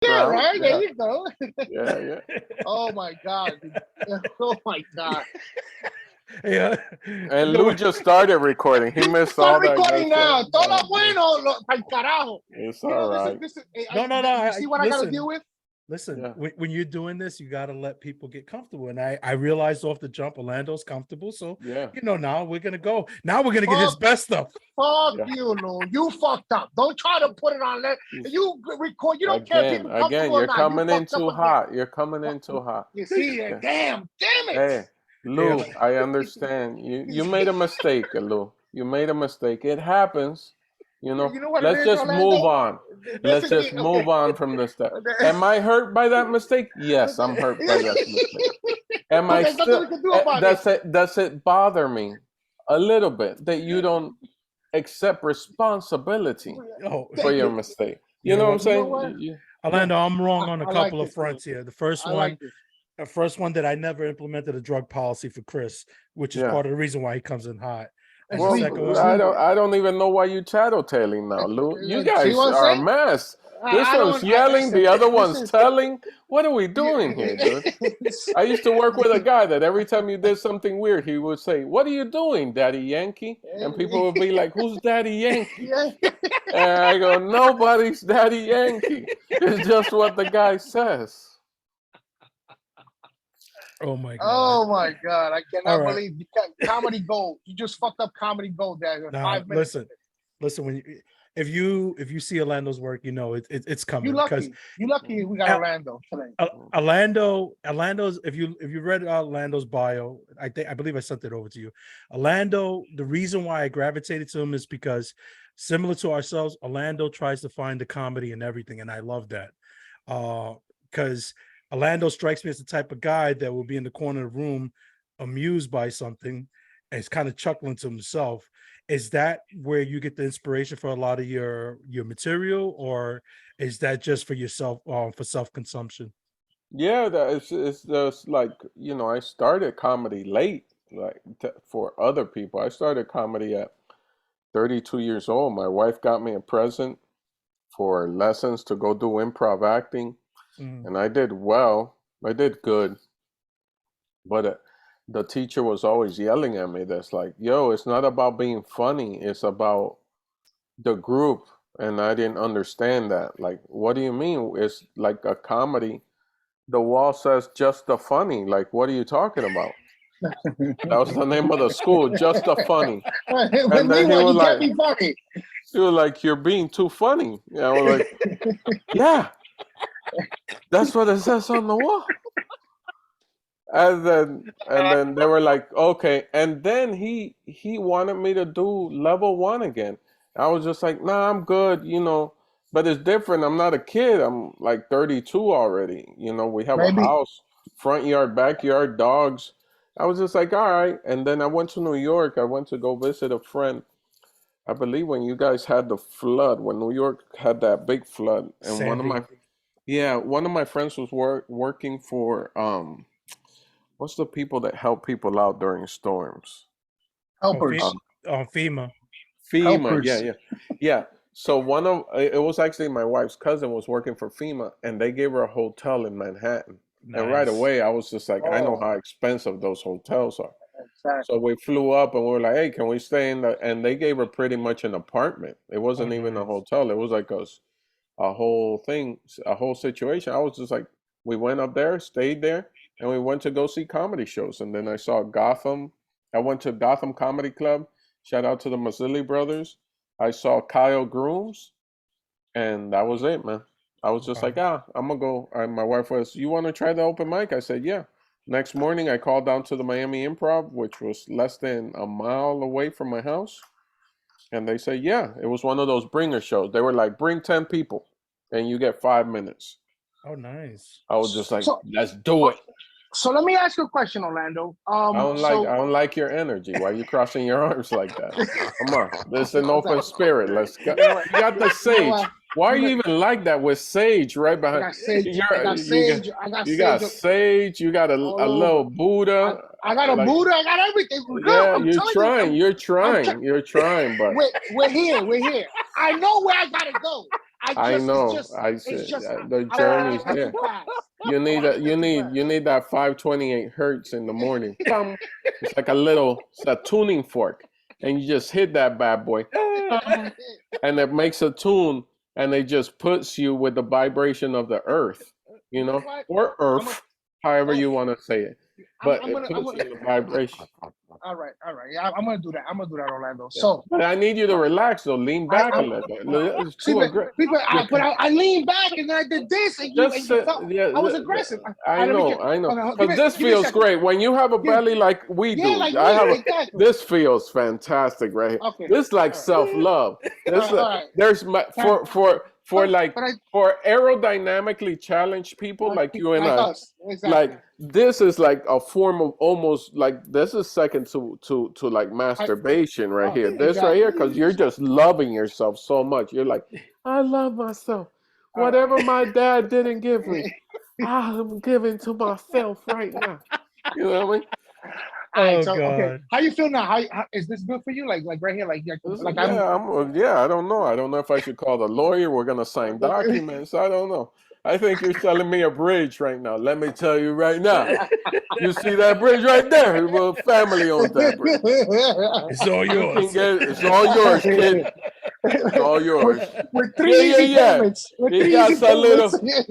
Yeah, ground. right. There Yeah, you go. yeah, yeah. Oh my God. Oh my God. Yeah. And Lou just started recording. He missed Start all that good recording stuff. now. Todo bueno, pa'l carajo. It's You all know, right. this is. No, no, no. You see what I got to deal Listen, with? listen. Yeah. When you're doing this, you got to let people get comfortable. And I realized off the jump, Orlando's comfortable. So, Yeah. now we're gonna go. Now we're gonna get his Fuck, best stuff. fuck Yeah. you, Lou. You fucked up. Don't try to put it on there. You record. You don't care if people Again, comfortable or you're not. You coming in fucked up too again. hot. You're coming in too hot. You see it? Yeah. Damn it. Hey, Lou, I understand. You made a mistake, Lou. You made a mistake. It happens. You know what it Let's is, just move Orlando? on. Let's Listen, just move okay. on from this stuff. Am I hurt by that mistake? Yes, I'm hurt by that mistake. Am But I there's nothing still? we can do about it. Does it bother me a little bit that you don't accept responsibility Oh, for your mistake? you You know know what I'm what, You know saying? what? Orlando? I'm wrong on a I like couple of this, Lou. fronts here. I like this. The first one that I never implemented a drug policy for Chris, which is Yeah. part of the reason why he comes in hot. And It's the legal. second It's one, legal. I don't even know why you tattletaling now, Lou. You See guys what I'm are a saying? mess. This I one's don't. yelling, Listen. the other one's Listen. telling. What are we doing here, dude? I used to work with a guy that every time you did something weird, he would say, "What are you doing, Daddy Yankee?" And people would be like, "Who's Daddy Yankee?" Yeah. And I go, "Nobody's Daddy Yankee. It's just what the guy says." oh my god! Oh my God! I All cannot right. believe you comedy gold. You just fucked up comedy gold, Dad. In Nah, 5 minutes. listen. If you see Orlando's work, it's You coming because lucky. You lucky we got Orlando today. Orlando's. If you read Orlando's bio, I believe I sent it over to you. Orlando. The reason why I gravitated to him is because, similar to ourselves, Orlando tries to find the comedy in everything, and I love that. Because Orlando strikes me as the type of guy that will be in the corner of the room, amused by something, and is kind of chuckling to himself. Is that where you get the inspiration for a lot of your material, or is that just for yourself, for self-consumption? Yeah, it's just like, I started comedy late, like for other people. I started comedy at 32 years old. My wife got me a present for lessons to go do improv acting, Mm. and I did well. I did good, but the teacher was always yelling at me. That's like, yo, it's not about being funny. It's about the group. And I didn't understand that. Like, what do you mean? It's like a comedy. The wall says just the funny. Like, what are you talking about? That was the name of the school, just the funny. With And me, then he what was you can't like, be funny. you're being too funny. Yeah, I was like, yeah, that's what it says on the wall. And then they were like, okay. And then he wanted me to do level one again. I was just like, nah, I'm good. But it's different. I'm not a kid. I'm like 32 already. We have a Maybe, house, front yard, backyard, dogs. I was just like, all right. And then I went to New York. I went to go visit a friend. I believe when you guys had the flood, when New York had that big flood, and Sandy. one of my friends was working for what's the people that help people out during storms? Oh, helpers, FEMA. FEMA, yeah, helpers. yeah, yeah. So it was actually my wife's cousin was working for FEMA, and they gave her a hotel in Manhattan. And right Nice. away, I was just like, I know Oh, how expensive those hotels are. So exactly. we flew up, and we were like, hey, can we stay in the? And they gave her pretty much an apartment. It Oh, wasn't even a nice. hotel. It was like a whole thing, a whole situation. I was just like, we went up there, stayed there, and we went to go see comedy shows. And then I saw Gotham. I went to Gotham Comedy Club. Shout out to the Mazzilli brothers. I saw Kyle Grooms, and that was it, man. I was just Wow. like, I'm gonna go. And my wife was, you want to try the open mic? I said, yeah. Next morning, I called down to the Miami Improv, which was less than a mile away from my house. And they say, yeah, it was one of those bringer shows. They were like, bring 10 people and you get 5 minutes. Oh, nice. I was just like, So, let's do it. so let me ask you a question, Orlando. So I don't like your energy. Why are you crossing your arms like that? Come on. This is an I'm sorry. open spirit. Let's go. You know what? You got the You know sage. what? Why are You you got, even like that with sage right I behind? got sage. I You're, got you got sage. I got you got sage sage. You got all a over. little Buddha. I got a Like, Buddha. I got everything. Look, yeah, I'm you're telling you. trying. You're I'm trying. You're trying, but we're here. We're here. I know where I gotta go. I know. It's said just the I journey's want to there. too fast. You need I want you too need fast. you need that 528 hertz in the morning. Bum. It's like it's a tuning fork, and you just hit that bad boy, and it makes a tune, and it just puts you with the vibration of the earth, What? or earth, however you want to say it. But I'm it gonna, puts you in the vibration. all right. Yeah, I'm gonna do that. I'm gonna do that, Orlando. Yeah. So, But I need you to relax, though. Lean back a little bit. It's see, too but, aggressive. I leaned back and then I did this, and Just felt I was aggressive. I Let me know, get, I know. okay, Because this give me a feels second. great. When you have a belly like we do, Yeah, like I me, have exactly. this feels fantastic right here. Okay. This is like All right. self-love. This All right. there's for like But for aerodynamically challenged people like you and like I, us, exactly. like this is like a form of almost like this is second to like masturbation right here. This right here, because you're just loving yourself so much. You're like, I love myself. Whatever my dad didn't give me, I'm giving to myself right now. You know what I mean? All right, Oh so okay, God. how you feel now? How is this good for you? Like right here, like Yeah, I don't know. I don't know if I should call the lawyer. We're gonna sign documents. I don't know. I think you're selling me a bridge right now. Let me tell you right now. You see that bridge right there? Well, family owns that bridge. It's all You can yours. it's all yours, kid. It's all yours. With three easy payments. With It three got easy a little. payments.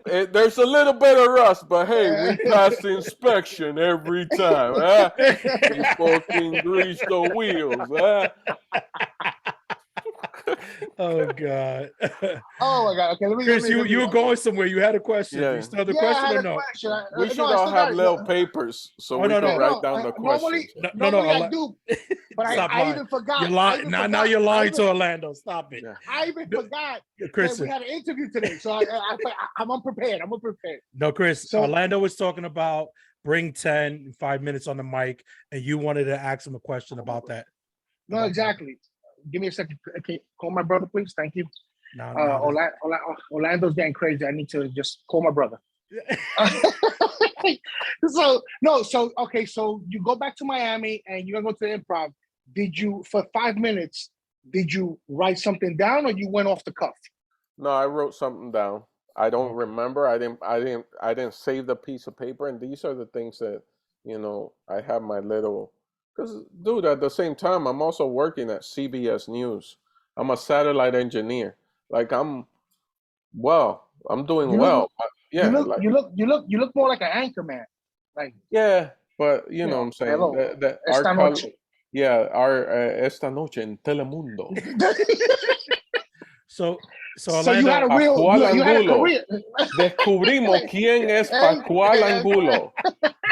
Yep. There's a little bit of rust, but hey, we pass the inspection every time. Huh? We fucking grease the wheels. Huh? Oh God. Oh my God. Okay, let me. Chris, let me, let me, you were going somewhere. You had a question. Yeah. Do you still have the Yeah, question I had or a no? question. We should No, I all still got have it. little papers so Oh, we no, can no. write down the questions. Normally I Ala- do, but Stop I lying. even forgot. You're I lying. even Now forgot. you're I lying even- to Orlando. Stop it. Yeah. I even forgot that Chris. we had an interview today, so I'm unprepared. I'm unprepared. No, Chris. So- Orlando was talking about bring 10, 5 minutes on the mic, and you wanted to ask him a question about that. No, exactly. Give me a second. Okay, call my brother, please. Thank you. No, Orlando's getting crazy. I need to just call my brother. So okay, so you go back to Miami and you're gonna go to the Improv. Did you, for 5 minutes, did you write something down or you went off the cuff? No, I wrote something down. I don't remember. I didn't save the piece of paper. And these are the things that, I have my little. Because, dude, at the same time, I'm also working at CBS News. I'm a satellite engineer. Like I'm doing You well. look, Yeah, you look more like an anchor man. Like, yeah, but you know what I'm saying. hello, That esta noche. esta noche en Telemundo. So So you had a real, you had a career. Descubrimos quién es Pascual Angulo.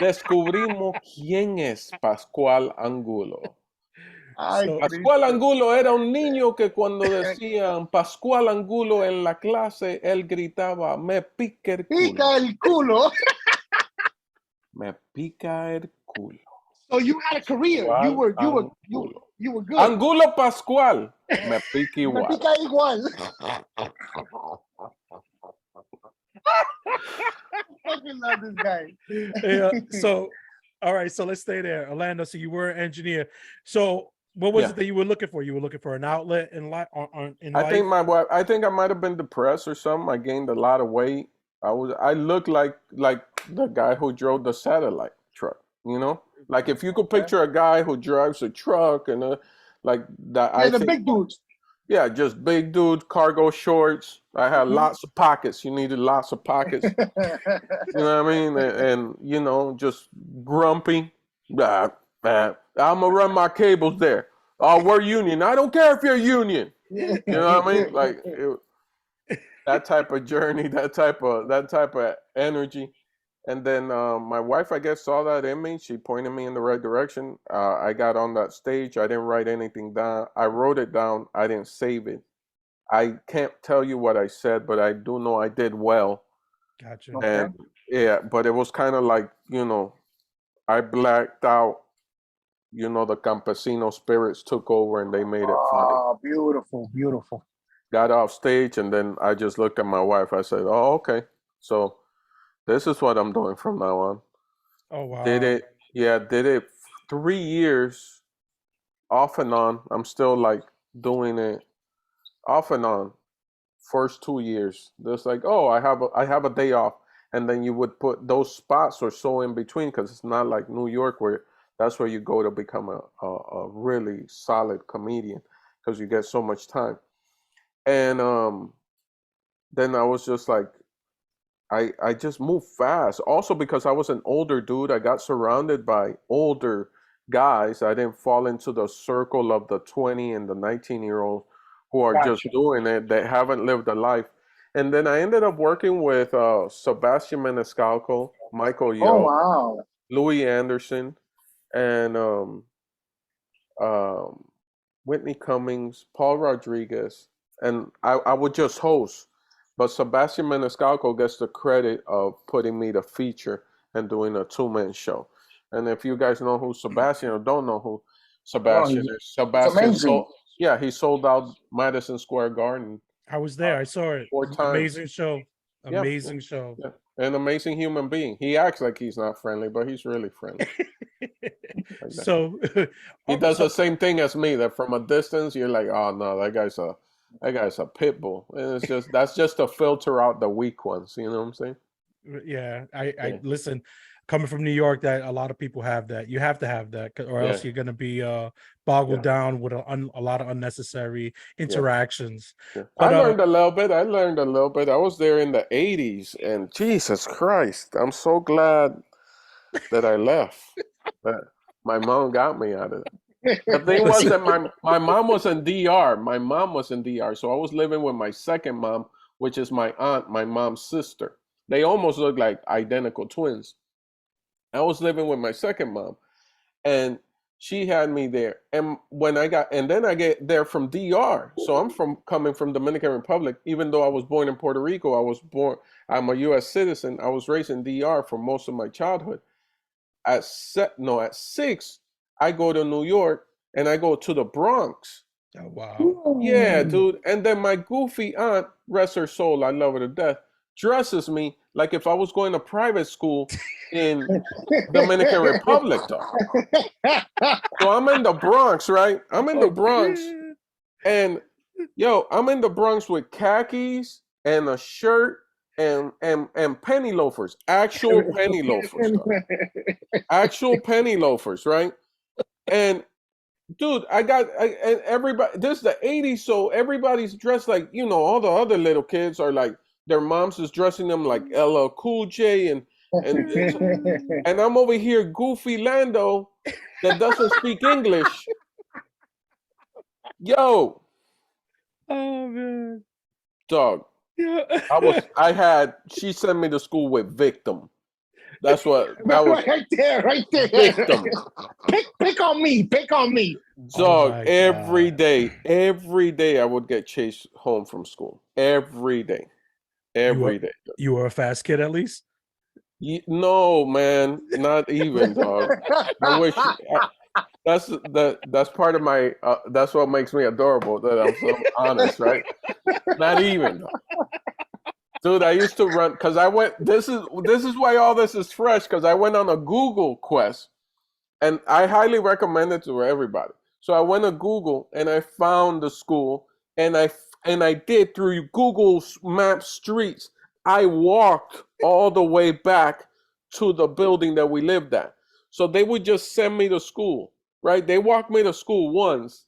Descubrimos quién es Pascual Angulo. Pascual Angulo era un niño que cuando decían Pascual Angulo en la clase, él gritaba, me pica el culo. Pica el culo. Me pica el culo. So you had a career. You were good. Angulo Pascual. Me pica igual. Me pica igual. I fucking love this guy. Yeah. So, all right. So let's stay there, Orlando. So you were an engineer. So what was it that you were looking for? You were looking for an outlet in life. I think I might have been depressed or something. I gained a lot of weight. I looked like the guy who drove the satellite truck. Like if you could picture a guy who drives a truck and like that. Yeah, big dudes. Yeah, just big dude, cargo shorts. I had lots of pockets. You needed lots of pockets. You know what I mean? And just grumpy. I'm gonna run my cables there. Oh, we're union. I don't care if you're union. You know what I mean? Like that type of journey, that type of energy. And then my wife, I guess, saw that in me. She pointed me in the right direction. I got on that stage. I didn't write anything down. I wrote it down. I didn't save it. I can't tell you what I said, but I do know I did well. Gotcha. And yeah, but it was kind of like, I blacked out. The campesino spirits took over and they made it funny. Oh, beautiful, beautiful. Got off stage and then I just looked at my wife. I said, oh, okay. So this is what I'm doing from now on. Oh, wow. Did it 3 years off and on. I'm still like doing it off and on first 2 years. There's like, oh, I have a day off, and then you would put those spots or so in between because it's not like New York where that's where you go to become a really solid comedian because you get so much time. And then I was just like, I just moved fast. Also because I was an older dude, I got surrounded by older guys. I didn't fall into the circle of the 20 and the 19-year-olds who are just Gotcha. doing it, that haven't lived a life. And then I ended up working with Sebastian Maniscalco, Michael Oh Yo, wow. Louis Anderson, and um, Whitney Cummings, Paul Rodriguez, and I would just host. But Sebastian Maniscalco gets the credit of putting me to feature and doing a two-man show. And if you guys know who Sebastian or don't know who Oh, Sebastian is, it's Sebastian amazing. sold, yeah, he sold out Madison Square Garden I was there. I saw it. 4 times. Amazing show. Yeah, Amazing show. yeah. An amazing human being. He acts like he's not friendly, but he's really friendly. Like that. So, He does so the same thing as me. That from a distance, you're like, oh no, that guy's a pit bull. And it's just that's just to filter out the weak ones. You know what I'm saying? yeah, I Yeah. listen. Coming from New York, that a lot of people have that. You have to have that, or else Yeah. you're gonna be boggled Yeah. down with a lot of unnecessary interactions. Yeah. I But learned a little bit. I was there in the 80s, and Jesus Christ, I'm so glad that I left. That my mom got me out of it. The thing was that my mom was in DR. My mom was in DR, so I was living with my second mom, which is my aunt, my mom's sister. They almost look like identical twins. I was living with my second mom, and she had me there. And then I get there from DR. So I'm coming from Dominican Republic. Even though I was born in Puerto Rico, I'm a U.S. citizen. I was raised in DR for most of my childhood. At 6, I go to New York and I go to the Bronx. oh, wow, Yeah, dude. And then my goofy aunt, rest her soul, I love her to death, dresses me like if I was going to private school in Dominican Republic, though. So I'm in the Bronx, right? I'm in the Bronx, and yo, I'm in the Bronx with khakis and a shirt and penny loafers, actual penny loafers, dog. Actual penny loafers, right? And dude, and everybody. This is the '80s, so everybody's dressed like all the other little kids are like their moms is dressing them like LL Cool J and I'm over here, goofy Lando, that doesn't speak English. Yo, oh man, dog. She sent me to school with victim. That's what that was. right there. Victim. Pick on me. Dog, my every God. day I would get chased home from school. Every day. Every day. You were a fast kid at least. No, man, not even, dog. I wish that's part of my that's what makes me adorable, that I'm so honest, right? Not even, dog. Dude, I used to run because I went. This is why all this is fresh, because I went on a Google quest, and I highly recommend it to everybody. So I went to Google and I found the school, and I did through Google Map streets. I walked all the way back to the building that we lived at. So they would just send me to school, right? They walked me to school once,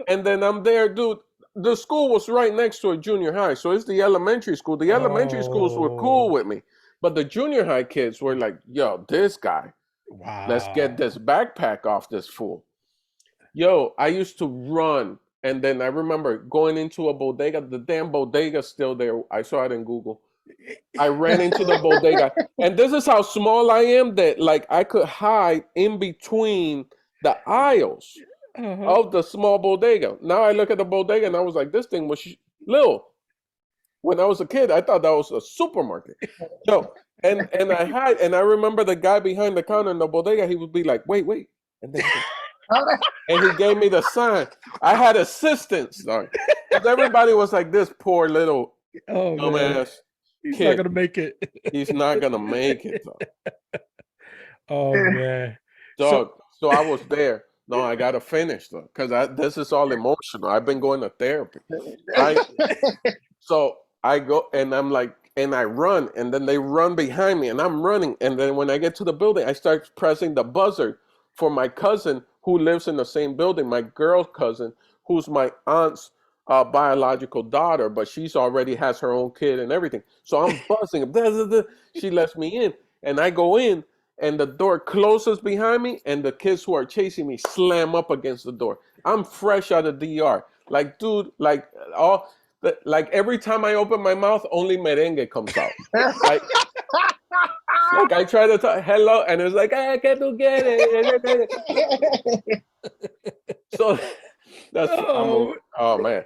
and then I'm there, dude. The school was right next to a junior high, so it's the elementary school. The elementary schools were cool with me, but the junior high kids were like, yo, this guy, let's get this backpack off this fool. Yo, I used to run, and then I remember going into a bodega. The damn bodega's still there. I saw it in Google. I ran into the bodega, and this is how small I am, that like I could hide in between the aisles of the small bodega. Now I look at the bodega and I was like, this thing was little. When I was a kid, I thought that was a supermarket. So, and I remember the guy behind the counter in the bodega, he would be like, wait. And he gave me the sign. I had assistants, dog. Everybody was like, this poor little dumbass He's kid. not gonna make it. He's not gonna make it, dog. Oh man. Dog. So I was there. No, I gotta finish though, because this is all emotional. I've been going to therapy. So I go and I'm like, and I run, and then they run behind me, and I'm running. And then when I get to the building, I start pressing the buzzer for my cousin who lives in the same building, my girl cousin, who's my aunt's biological daughter, but she's already has her own kid and everything. So I'm buzzing. She lets me in, and I go in, and the door closes behind me, and the kids who are chasing me slam up against the door. I'm fresh out of DR. Like, dude, like all like every time I open my mouth, only merengue comes out. Like I try to talk hello, and it's like, I can't get it. So that's oh man.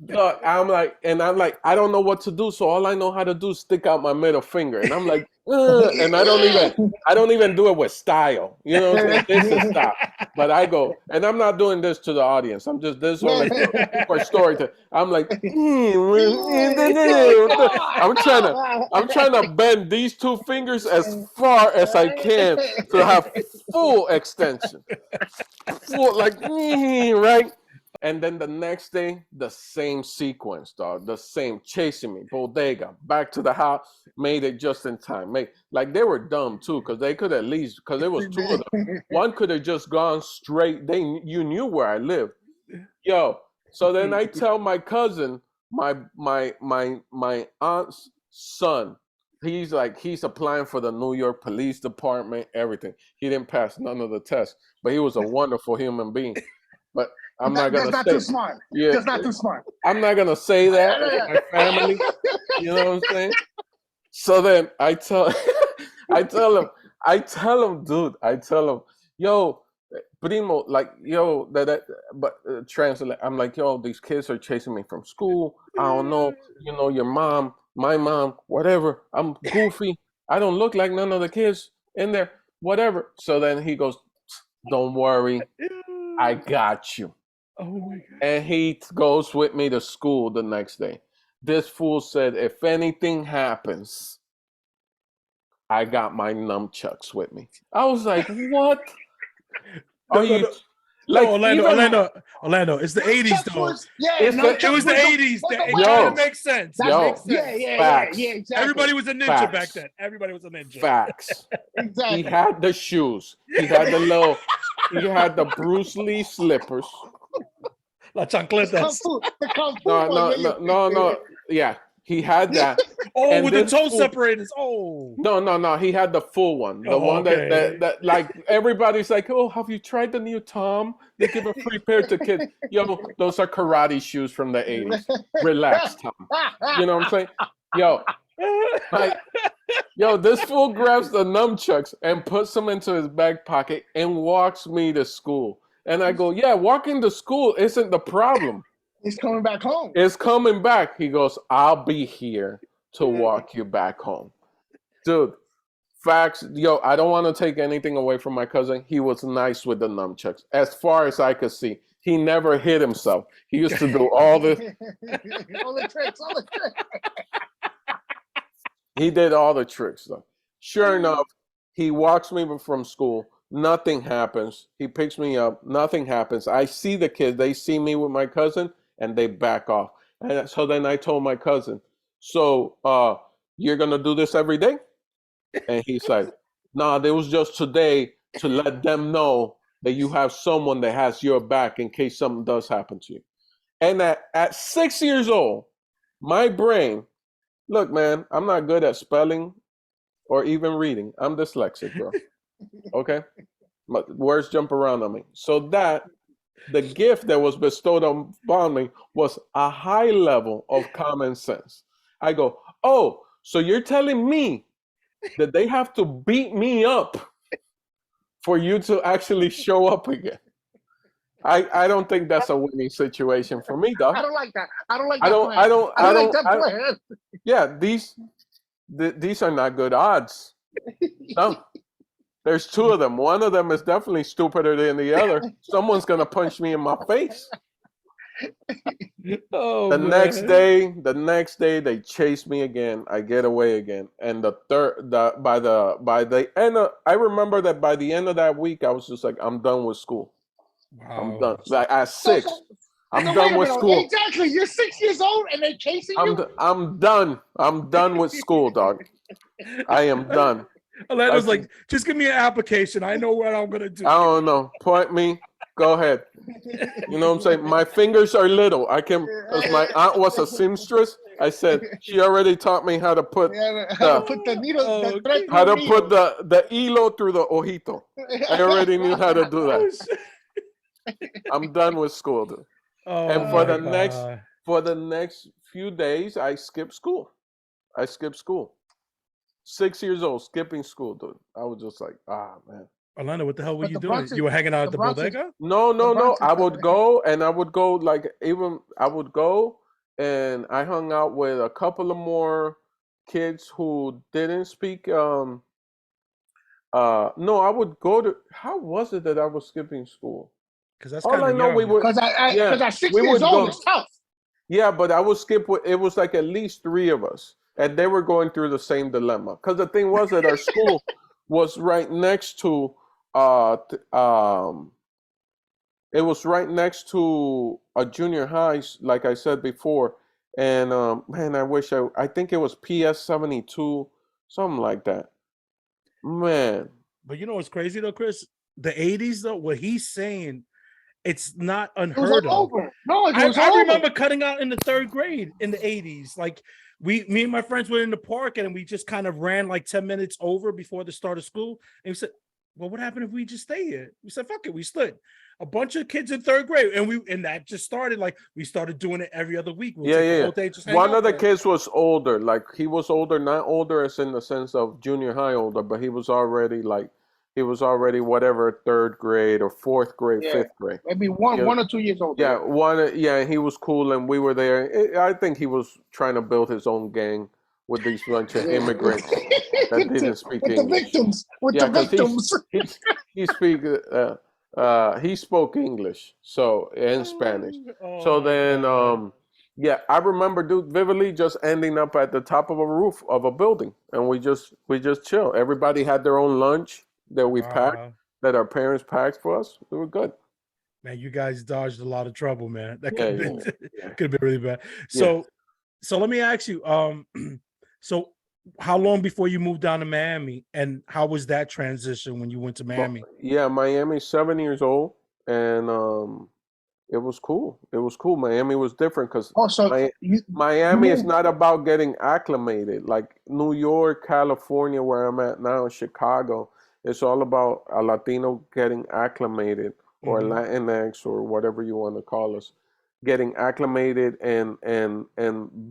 So I'm like, I don't know what to do. So all I know how to do is stick out my middle finger, and I'm like, and I don't even do it with style. You know, this is stop. But I go, and I'm not doing this to the audience. I'm just this only for storytelling. I'm like, I'm trying to bend these two fingers as far as I can to have full extension, full like right. And then the next day, the same sequence, dog. The same, chasing me, bodega, back to the house, made it just in time. Like they were dumb too, because they could at least, because there was two of them. One could have just gone straight. You knew where I lived. Yo, so then I tell my cousin, my aunt's son, he's applying for the New York Police Department, everything. He didn't pass none of the tests, but he was a wonderful human being. But I'm not gonna say. Too smart. Yeah, that's not too smart. I'm not gonna say that. My family, you know what I'm saying? So then I tell him, dude. I tell him, yo, primo, like, yo, translate. I'm like, yo, these kids are chasing me from school. I don't know, you know, your mom, my mom, whatever. I'm goofy. I don't look like none of the kids in there, whatever. So then he goes, don't worry. I got you. Oh my God. And he goes with me to school the next day. This fool said, if anything happens, I got my nunchucks with me. I was like, what? Orlando, it's the 80s though. It was the 80s. It kind of makes sense. Yeah, exactly. Everybody was a ninja back then. Everybody was a ninja. Facts. Exactly. He had the shoes. He had the Bruce Lee slippers. La chancletas. No. Yeah, he had that. Oh, with the toe separators. Oh. No. He had the full one. The one that like everybody's like, oh, have you tried the new Tom? They give a free pair to kids. Yo, those are karate shoes from the 80s. Relax, Tom. You know what I'm saying? Yo, this fool grabs the nunchucks and puts them into his back pocket and walks me to school. And I go, yeah, walking to school isn't the problem. He's coming back home. It's coming back. He goes, I'll be here to walk you back home. Dude, facts. Yo, I don't want to take anything away from my cousin. He was nice with the nunchucks. As far as I could see, he never hit himself. He used to do all the tricks. He did all the tricks, though. Sure enough, he walks me from school. Nothing happens. He picks me up. Nothing happens. I see the kids. They see me with my cousin, and they back off. And so then I told my cousin, so you're going to do this every day? And he's like, nah, it was just today to let them know that you have someone that has your back in case something does happen to you. And at 6 years old, my brain, look, man, I'm not good at spelling or even reading. I'm dyslexic, bro. Okay? Words jump around on me. So the gift that was bestowed upon me was a high level of common sense. I go, oh, so you're telling me that they have to beat me up for you to actually show up again? I don't think that's a winning situation for me, dog. I don't like that. I don't like that plan. Yeah, these are not good odds. No. There's two of them. One of them is definitely stupider than the other. Someone's gonna punch me in my face. The next day they chase me again. I get away again. And by the end of, I remember that by the end of that week, I was just like, I'm done with school. Wow. I'm done. Like at 6. I'm No, wait done a with minute. school. Exactly. You're 6 years old and they're chasing you. I'm done. I'm done with school, dog. I am done. Orlando's like, just give me an application. I know what I'm gonna do. I don't know. Point me. Go ahead. You know what I'm saying? My fingers are little. I can, because my aunt was a seamstress. I said she already taught me how to put How to put the needle, the thread how through to the put needle. the hilo through the ojito. I already knew how to do Oh, that. I'm done with school, dude. And oh my god. for the next few days, I skipped school. I skipped school. 6 years old, skipping school, dude. I was just like, man. Orlando, what the hell were But you the doing? Bronx is- You were hanging out the at the Bronx is- bodega? No. Bronx I is- would go and I would go I would go and I hung out with a couple of more kids who didn't speak no, I would go to how was it that I was skipping school? Because that's All kind I of know we young. would Because yeah, at 6 we years would old, go. it's tough. Yeah, but I would skip with it was like at least three of us. And they were going through the same dilemma. Because the thing was that our school was right next to it was right next to a junior high, like I said before. And man, I think it was PS 72, something like that. Man. But you know what's crazy though, Chris? The 80s though, what he's saying, it's not It was unheard all of. over. No, it I, was I all over. remember cutting out in the 3rd grade in the 80s. Like me and my friends were in the park and we just kind of ran like 10 minutes over before the start of school. And we said, well, what happened if we just stay here? We said, fuck it, we slid. A bunch of kids in 3rd grade, and that just started like we started doing it every other week. We'll take the whole day, just hang One out of the there. kids was older, like he was older, not older as in the sense of junior high older, but he was already whatever 3rd grade or 4th grade, Yeah. 5th grade. Maybe one or 2 years old. Yeah, he was cool, and we were there. I think he was trying to build his own gang with these bunch of immigrants that didn't speak with English. The victims. He spoke English, and Spanish. Oh So my then, God. I remember, dude, vividly just ending up at the top of a roof of a building, and we just chill. Everybody had their own lunch that we packed, Wow. that our parents packed for us. We were good. Man, you guys dodged a lot of trouble, man. That Yeah, could have been yeah. could have been really bad. Yeah. So let me ask you, so how long before you moved down to Miami, and how was that transition when you went to Miami? Yeah, Miami's 7 years old, and it was cool. It was cool. Miami was different because Also, Miami is not about getting acclimated like New York, California, where I'm at now, Chicago. It's all about a Latino getting acclimated, or Latinx, or whatever you want to call us, getting acclimated and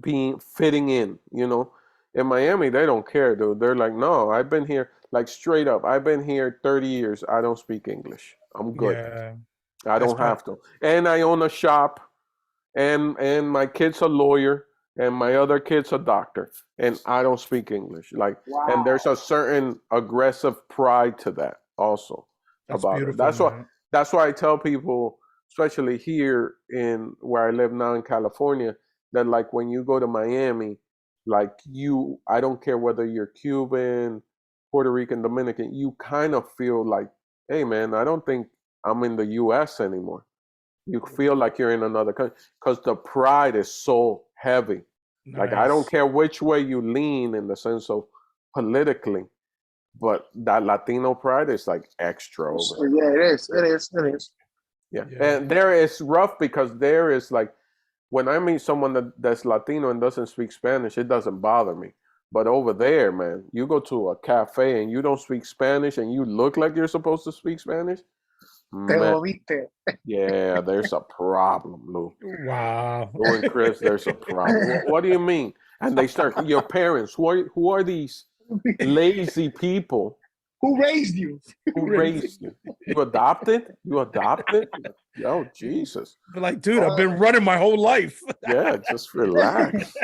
being fitting in. You know, in Miami they don't care, dude. They're like, no, I've been here, like straight up. I've been here 30 years. I don't speak English. I'm good. Yeah, I don't have to. And I own a shop, and my kid's a lawyer, and my other kid's a doctor, and I don't speak English. Like, and there's a certain aggressive pride to that also. That's about beautiful, it. That's why I tell people, especially here in where I live now in California, that like when you go to Miami, like I don't care whether you're Cuban, Puerto Rican, Dominican, you kind of feel like, hey man, I don't think I'm in the US anymore. You feel like you're in another country because the pride is so heavy. Nice. Like, I don't care which way you lean in the sense of politically, but that Latino pride is like extra over. Yeah, it is. Yeah. And there is rough because there is like, when I meet someone that's Latino and doesn't speak Spanish, it doesn't bother me. But over there, man, you go to a cafe and you don't speak Spanish and you look like you're supposed to speak Spanish. Man, yeah, there's a problem, Lou. Wow. Lou and Chris, there's a problem. What do you mean? And they start, your parents, who are these lazy people? Who raised you? Who raised you? You adopted? Oh, Jesus. But like, dude, I've been running my whole life. Yeah, just relax.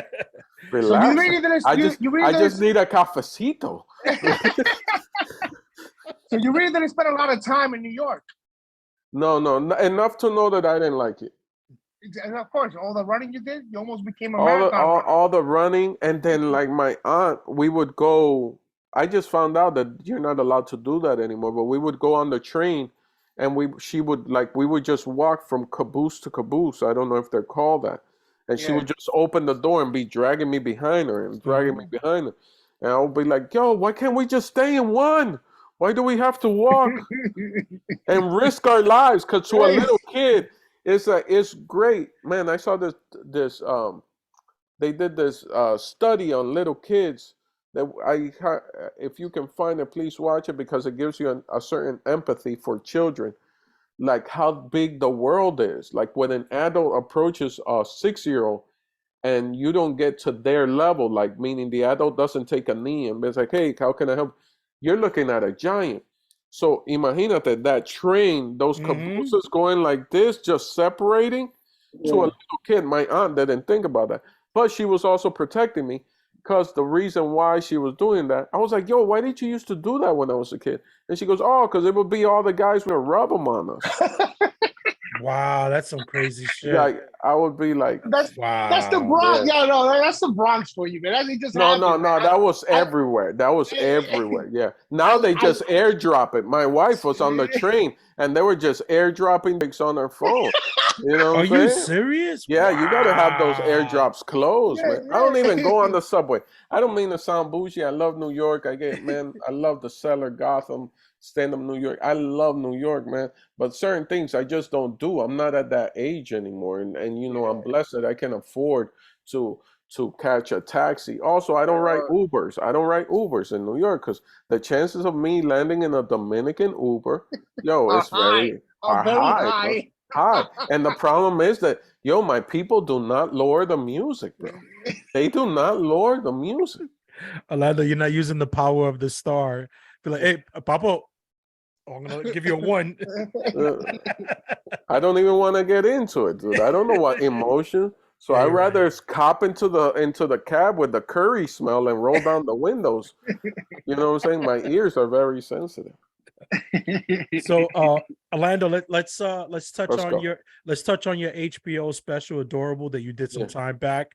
Relax. So you really didn't, I just need a cafecito. So you really didn't spend a lot of time in New York? No, enough to know that I didn't like it. And of course, all the running you did, you almost became a marathon runner. All the running, and then like my aunt, we would go. I just found out that you're not allowed to do that anymore, but we would go on the train, and we would just walk from caboose to caboose. I don't know if they're called that. And she would just open the door and be dragging me behind her and dragging me behind her. And I would be like, yo, why can't we just stay in one? Why do we have to walk and risk our lives? Because to a little kid, it's great. Man, I saw this they did this study on little kids that if you can find it, please watch it, because it gives you a certain empathy for children, like how big the world is. Like when an adult approaches a 6-year-old and you don't get to their level, like meaning the adult doesn't take a knee and it's like, hey, how can I help? You're looking at a giant. So imagínate that train, those cabooses going like this, just separating to a little kid. My aunt didn't think about that. But she was also protecting me, because the reason why she was doing that, I was like, yo, why did you used to do that when I was a kid? And she goes, oh, because it would be all the guys would rub them on us. Wow, that's some crazy shit. Like, I would be like, That's the Bronx. Yeah, no, that's the Bronx for you, man. That just no, happened, man. that was everywhere. That was everywhere. Yeah. Now they just airdrop it. My wife was on the train and they were just airdropping things on her phone. You know what I'm Are you saying? serious? Yeah, you got to have those airdrops closed, man. I don't even go on the subway. I don't mean to sound bougie. I love New York. I love the Cellar, Gotham, stand-up New York. I love New York, man. But certain things I just don't do. I'm not at that age anymore. And you know, I'm blessed that I can afford to catch a taxi. Also, I don't write Ubers. I don't write Ubers in New York, because the chances of me landing in a Dominican Uber, it's very high. High. And the problem is that, my people do not lower the music, bro. They do not lower the music. Orlando, you're not using the power of the star. Be like, hey, Papa, I'm gonna give you a 1. I don't even want to get into it, dude. I don't know what emotion. So I rather cop into the cab with the curry smell and roll down the windows. You know what I'm saying? My ears are very sensitive. So Orlando, let's touch on your HBO special Adorable that you did some time back.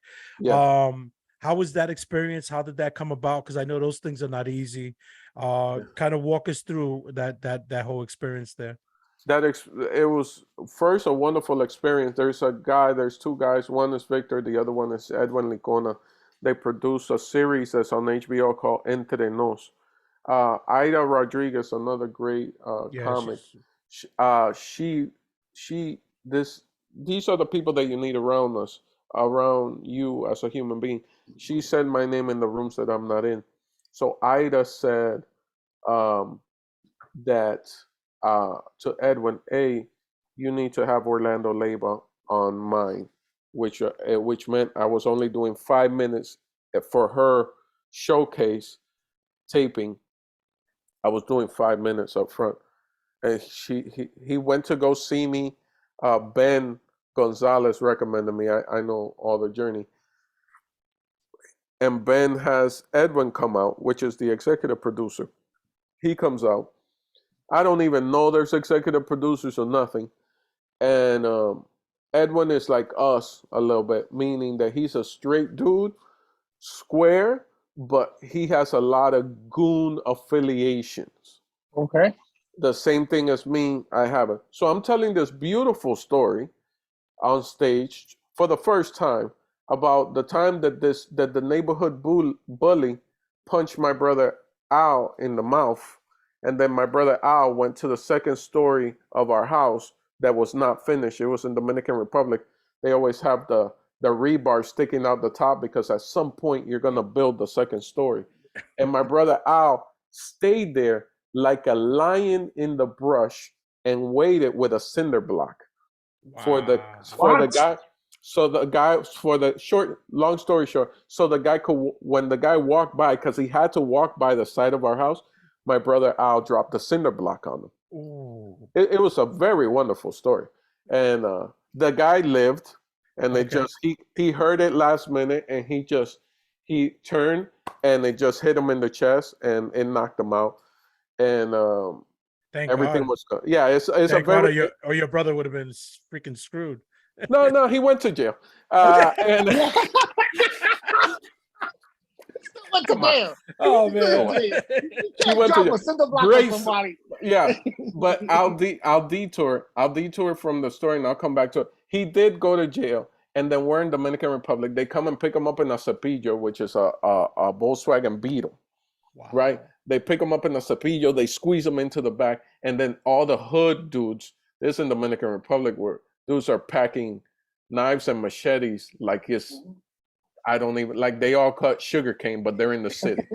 How was that experience? How did that come about? Because I know those things are not easy. Kind of walk us through that whole experience there. It was first a wonderful experience. There's two guys. One is Victor, the other one is Edwin Licona. They produce a series that's on HBO called Entre Nos. Ida Rodriguez, another great comic. These are the people that you need around you as a human being. She said my name in the rooms that I'm not in. So Ida said that to Edwin, you need to have Orlando Leyba on mine, which meant I was only doing 5 minutes for her showcase taping. I was doing 5 minutes up front, and he went to go see me. Ben Gonzalez recommended me. I know all the journey, and Ben has Edwin come out, which is the executive producer. He comes out. I don't even know there's executive producers or nothing, and Edwin is like us a little bit, meaning that he's a straight dude, square, but he has a lot of goon affiliations. Okay. The same thing as me, I have it. So I'm telling this beautiful story on stage for the first time about the time that the neighborhood bully punched my brother Al in the mouth, and then my brother Al went to the second story of our house that was not finished. It was in Dominican Republic. They always have the rebar sticking out the top because at some point you're gonna build the second story. And my brother Al stayed there like a lion in the brush and waited with a cinder block for the guy. So the guy, long story short, so the guy could, when the guy walked by, because he had to walk by the side of our house, my brother Al dropped the cinder block on him. It was a very wonderful story. And the guy lived, and he heard it last minute, and he turned, and it just hit him in the chest, and it knocked him out. And Thank everything God. was good. Yeah, it's Thank a very God, or your brother would have been freaking screwed. No, he went to jail. And Went to jail. Oh man, He went to jail. Great. Yeah, but I'll detour from the story, and I'll come back to it. He did go to jail, and then we're in Dominican Republic. They come and pick him up in a Cepillo, which is a Volkswagen Beetle, Wow. right? They pick him up in a Cepillo, they squeeze him into the back, and then all the hood dudes, this in Dominican Republic, where dudes are packing knives and machetes like it's, I don't even, like they all cut sugar cane, but they're in the city.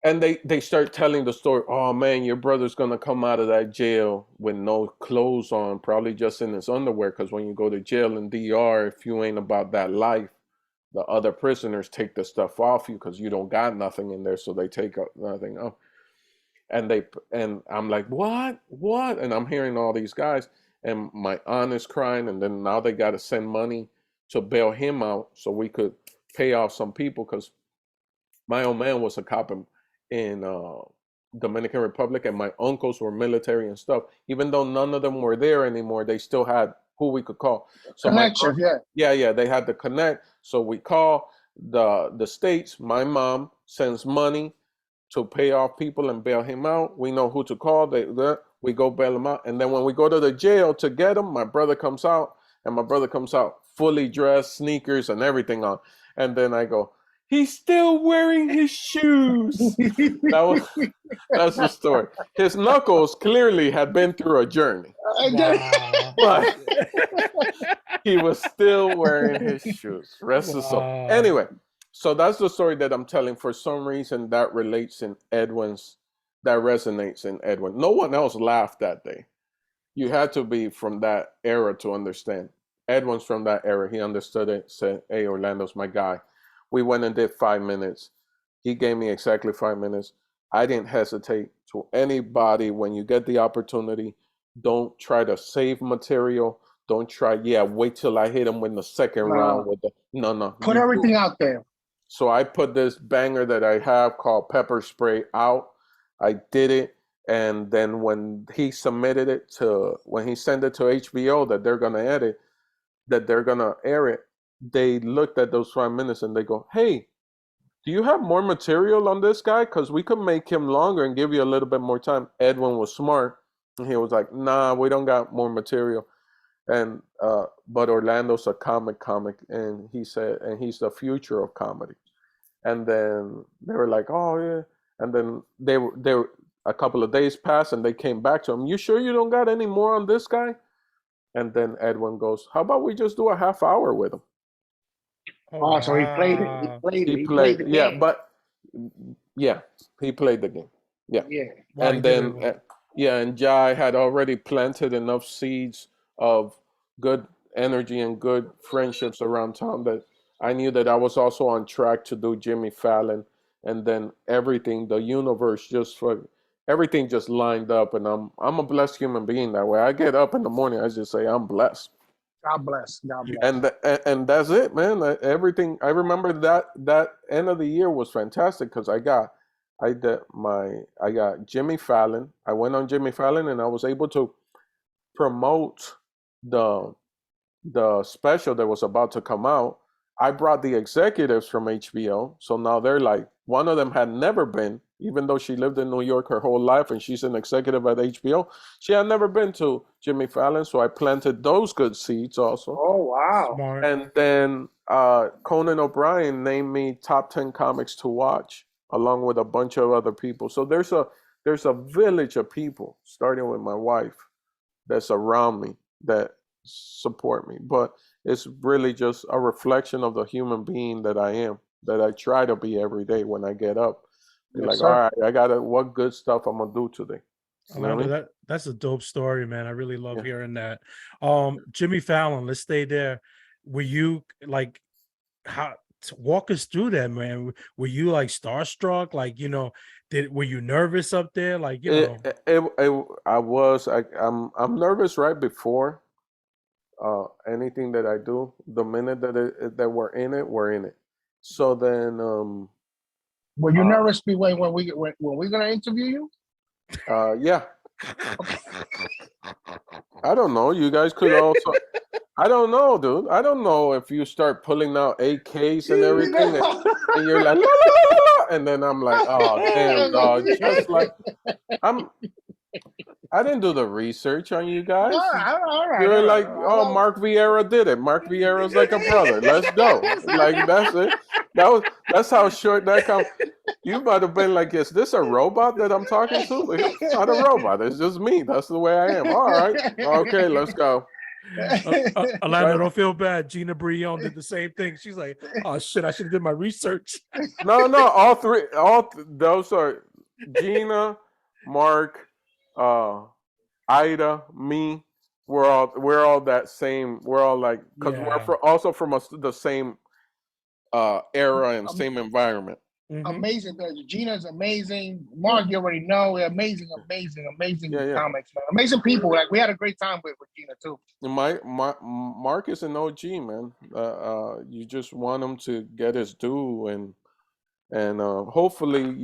And they start telling the story. Oh man, your brother's gonna come out of that jail with no clothes on, probably just in his underwear. Because when you go to jail in DR, if you ain't about that life, the other prisoners take the stuff off you because you don't got nothing in there, so they take nothing off. And I'm like, what? And I'm hearing all these guys, and my aunt is crying, and then now they got to send money to bail him out so we could pay off some people because my old man was a cop in Dominican Republic, and my uncles were military and stuff. Even though none of them were there anymore, they still had who we could call. So Connection, yeah, they had to connect. So we call the states. My mom sends money to pay off people and bail him out. We know who to call. We go bail him out, and then when we go to the jail to get him, my brother comes out, and my brother comes out fully dressed, sneakers and everything on, and then I go, he's still wearing his shoes. That's the story. His knuckles clearly had been through a journey, Wow. but he was still wearing his shoes. Rest his soul. Wow. Anyway, so that's the story that I'm telling. For some reason, that relates in Edwin's, that resonates in Edwin. No one else laughed that day. You had to be from that era to understand. Edwin's from that era. He understood it, said, hey, Orlando's my guy. We went and did 5 minutes. He gave me exactly 5 minutes. I didn't hesitate to anybody. When you get the opportunity, don't try to save material. Don't try, wait till I hit him with the second round. No. Put everything out there. So I put this banger that I have called Pepper Spray out. I did it. And then when he submitted it when he sent it to HBO that they're going to edit, that they're going to air it, they looked at those 5 minutes and they go, hey, do you have more material on this guy? Because we could make him longer and give you a little bit more time. Edwin was smart. And he was like, nah, we don't got more material. And but Orlando's a comic, and he said, and he's the future of comedy. And then they were like, oh yeah. And then they were a couple of days passed, and they came back to him. You sure you don't got any more on this guy? And then Edwin goes, how about we just do a half hour with him? Oh, so he played it. He played the game. He played the game. Yeah. Wow, and then and Jai had already planted enough seeds of good energy and good friendships around town that I knew that I was also on track to do Jimmy Fallon. And then everything, the universe everything just lined up, and I'm a blessed human being that way. I get up in the morning, I just say I'm blessed. God bless. And that's it, man. Everything. I remember that end of the year was fantastic because I got Jimmy Fallon. I went on Jimmy Fallon, and I was able to promote the special that was about to come out. I brought the executives from HBO, so now they're like, one of them had never been, even though she lived in New York her whole life and she's an executive at HBO, she had never been to Jimmy Fallon, so I planted those good seeds also. Oh, wow. Smart. And then Conan O'Brien named me top 10 comics to watch, along with a bunch of other people. So there's a village of people, starting with my wife, that's around me that support me. But it's really just a reflection of the human being that I am, that I try to be every day when I get up. Be like, all right, what good stuff I'm gonna do today. Orlando, that's a dope story, man. I really love hearing that. Jimmy Fallon, let's stay there. Were you like, walk us through that, man? Were you like starstruck? Like, were you nervous up there? Like, I was. I'm nervous right before anything that I do. The minute that we're in it. So then, were you nervous when we're gonna interview you? Yeah. I don't know. You guys could also. I don't know, dude. I don't know if you start pulling out AKs and everything, and you're like, la, la, la, la, la, and then I'm like, oh damn, dog. Just like I didn't do the research on you guys. All right, You're all like, right. oh, Mark Vieira did it. Mark Vieira's like a brother. Let's go. Like that's it. That's how short that come. You might have been like, is this a robot that I'm talking to? Like, it's not a robot. It's just me. That's the way I am. All right. Okay, let's go. Alana, don't feel bad. Gina Brion did the same thing. She's like, oh shit, I should have did my research. No, those are Gina, Mark, Ida, me. We're all that same. We're all like because we're also from the same era and same environment. Amazing. Gina's amazing. Mark, you already know. Amazing comics, man. Amazing people. Like we had a great time with Gina too. Mark is an OG, man. You just want him to get his due, and hopefully,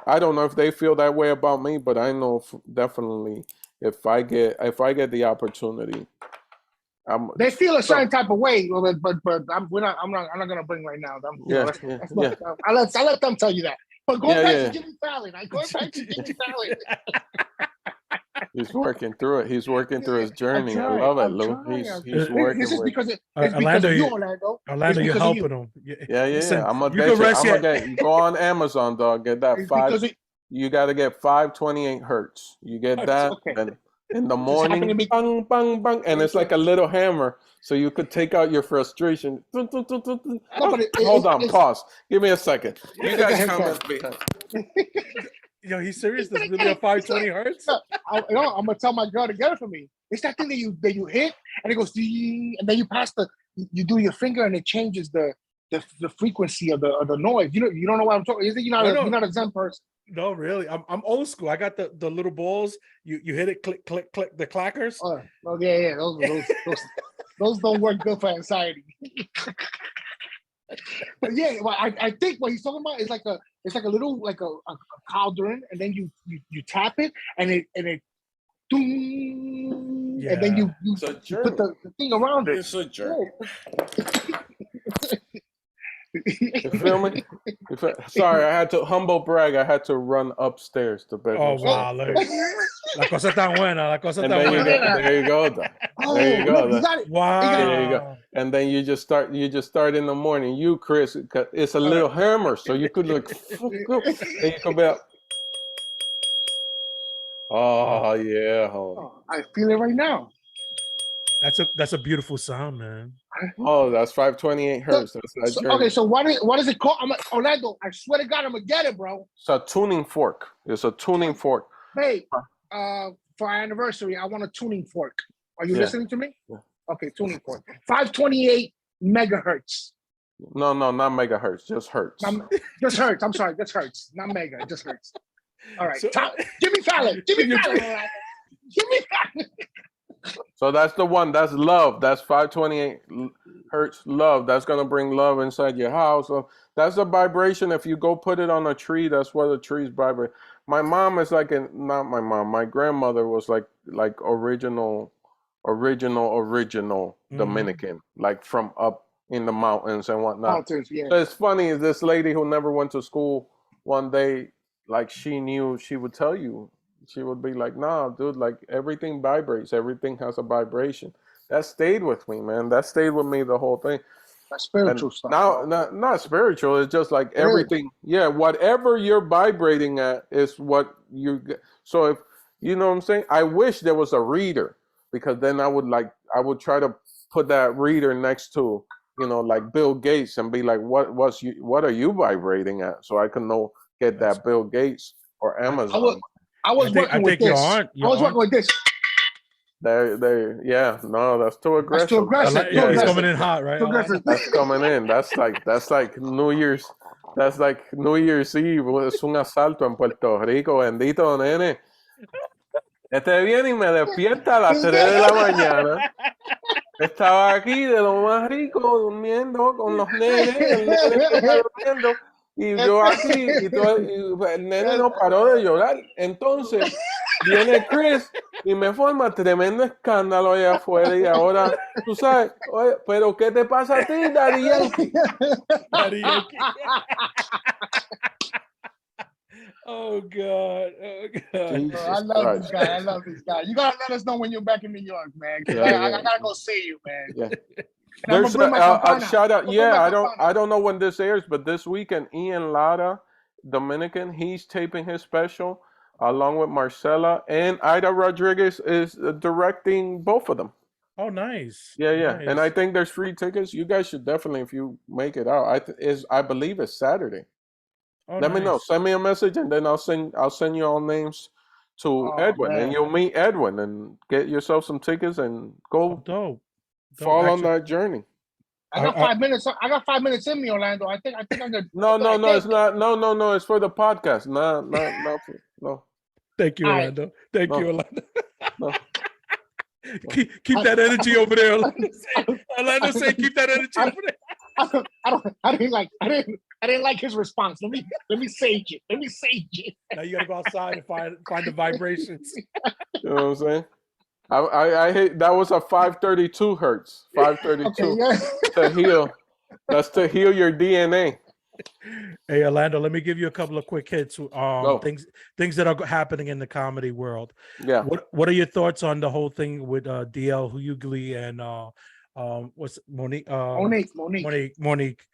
I don't know if they feel that way about me, but I know definitely if I get the opportunity. They feel a certain type of way, but I'm not gonna bring right now. I'll let them tell you that. But going back to Jimmy Fallon, He's working through it. He's working through his journey. I love it, Lou. He's working. This is because it's Orlando, because of you, Orlando. Orlando, you're helping him. Yeah. I'm gonna go on Amazon, dog. Get that 5. You got to get 528 hertz. You get that. Okay. In the morning, bang, bang, bang, and it's like a little hammer, so you could take out your frustration. Hold on, pause. Give me a second. You guys comment behind. Yo, he's serious? There's really a 520 hertz? I'm gonna tell my girl to get it for me. It's that thing that you hit, and it goes, and then you do your finger, and it changes the frequency of the noise. You don't know what I'm talking. You're not a Zen person. No, really. I'm old school. I got the little balls. You hit it, click, click, click, the clackers. Oh yeah. Those don't work good for anxiety. But yeah, well, I think what he's talking about is like a little like a cauldron, and then you tap it, and it doom, and then you put the thing around it. It's a journey. You feel me? Sorry, I had to humble brag. I had to run upstairs to bed. Oh wow! La cosa tan buena. La cosa tan buena. There you go. There you go. Wow. There you go. And then you just start in the morning. You, Chris, it's a little hammer, so you could look. And you come back. Oh yeah. I feel it right now. That's a beautiful sound, man. Oh, that's 528 hertz. Okay, so what is it called? Orlando, I swear to God, I'm gonna get it, bro. It's a tuning fork. It's a tuning fork. Hey, for our anniversary, I want a tuning fork. Are you listening to me? Yeah. Okay, tuning fork. 528 megahertz. No, not megahertz, just hertz. Just hertz. I'm sorry, just hertz, not mega, just hertz. All right, Jimmy Fallon. Jimmy Fallon. So that's the one. That's love. That's 528 hertz love. That's gonna bring love inside your house. So that's a vibration. If you go put it on a tree, that's what the trees vibrate. My mom is like not my mom. My grandmother was like original Dominican, like from up in the mountains and whatnot. Mountains, yeah. So it's funny. This lady who never went to school, one day, like she knew, she would tell you. She would be like, nah, dude, like everything vibrates. Everything has a vibration. That stayed with me, man. That stayed with me the whole thing. That's spiritual stuff. Now, not spiritual. It's just like everything. Yeah, whatever you're vibrating at is what you get. So if, you know what I'm saying? I wish there was a reader, because then I would try to put that reader next to, like Bill Gates, and be like, what are you vibrating at? So I can get that Bill Gates or Amazon. I was working with this. I was working with this. There. Yeah, no, that's too aggressive. That's too aggressive. Yeah, it's coming in hot, right? That's coming in. That's like New Year's. That's like New Year's Eve. Es un asalto en Puerto Rico, bendito nene. Este viene y me despierta a las 3 de la mañana. Estaba aquí de lo más rico, durmiendo con los nenes. El nene está durmiendo. Y yo aquí, y el nene no paró de llorar. Entonces, Viene Chris y me forma tremendo escándalo allá afuera y ahora, tú sabes, oye, pero ¿qué te pasa a ti, Daddy Yankee? Daddy Yankee. Oh God. Oh God. Jesus I love Christ. this guy. I love this guy. You gotta let us know when you're back in New York, man. 'Cause Yeah, I yeah. gotta go see you, man. Yeah. And I'm There's gonna bring my a campana. shout out. I'm gonna bring my Yeah, campana. I don't know when this airs, but this weekend Ian Lara, Dominican, he's taping his special along with Marcella, and Ida Rodriguez is directing both of them. Oh, nice. Yeah, yeah. And I Nice. think there's free tickets. You guys should definitely, if you make it out. I believe it's Saturday. Oh, Let me know. nice. Send me a message, and then I'll send you all names to Oh, Edwin, and man. you'll meet Edwin and get yourself some tickets and Oh, go dope. fall on Actually, that journey. I got 5 minutes. I got 5 minutes in me, Orlando. I think I'm good. No, no, I no, think. it's not. No, no, no, it's for the podcast. No, thank you, All right. Orlando. Thank you, no, Orlando. no. Keep that energy over there, Orlando. Orlando say, keep that energy I- over there. I didn't like his response. Let me sage it. Let me sage it. Now you gotta go outside and find the vibrations. You know what I'm saying? I hate that was a 532 hertz. 532 Okay, yeah. to heal. That's to heal your DNA. Hey, Orlando, let me give you a couple of quick hits. Go. Things that are happening in the comedy world. Yeah. What are your thoughts on the whole thing with DL Hughley and what's Monique? Monique.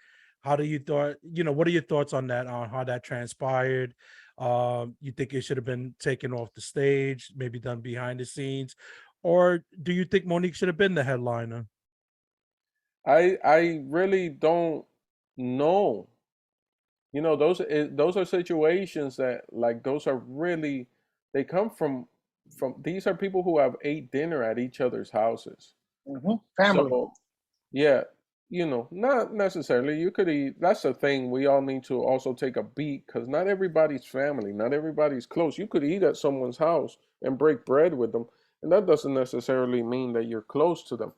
How do you thought? What are your thoughts on that? On how that transpired? You think it should have been taken off the stage, maybe done behind the scenes, or do you think Monique should have been the headliner? I really don't know. Those are situations that like those are really they come from these are people who have ate dinner at each other's houses. Family. So yeah, not necessarily. You could eat. That's the thing. We all need to also take a beat because not everybody's family, not everybody's close. You could eat at someone's house and break bread with them, and that doesn't necessarily mean that you're close to them.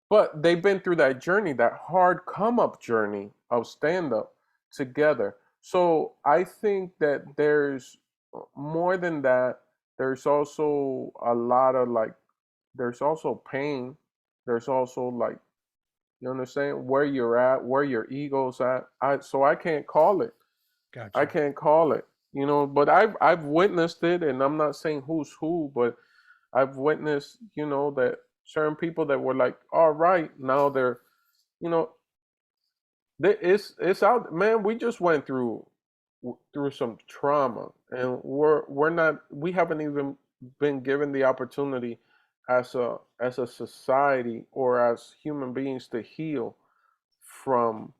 But they've been through that journey, that hard come up journey of stand up together. So I think that there's more than that. There's also a lot of like, there's also pain. There's also like, you understand where you're at, where your ego's at. So I can't call it. Gotcha. I can't call it. But I've witnessed it, and I'm not saying who's who, but I've witnessed, that certain people that were like, all right, now they're, you know, it's out, man. We just went through some trauma, and we haven't even been given the opportunity as a society or as human beings to heal from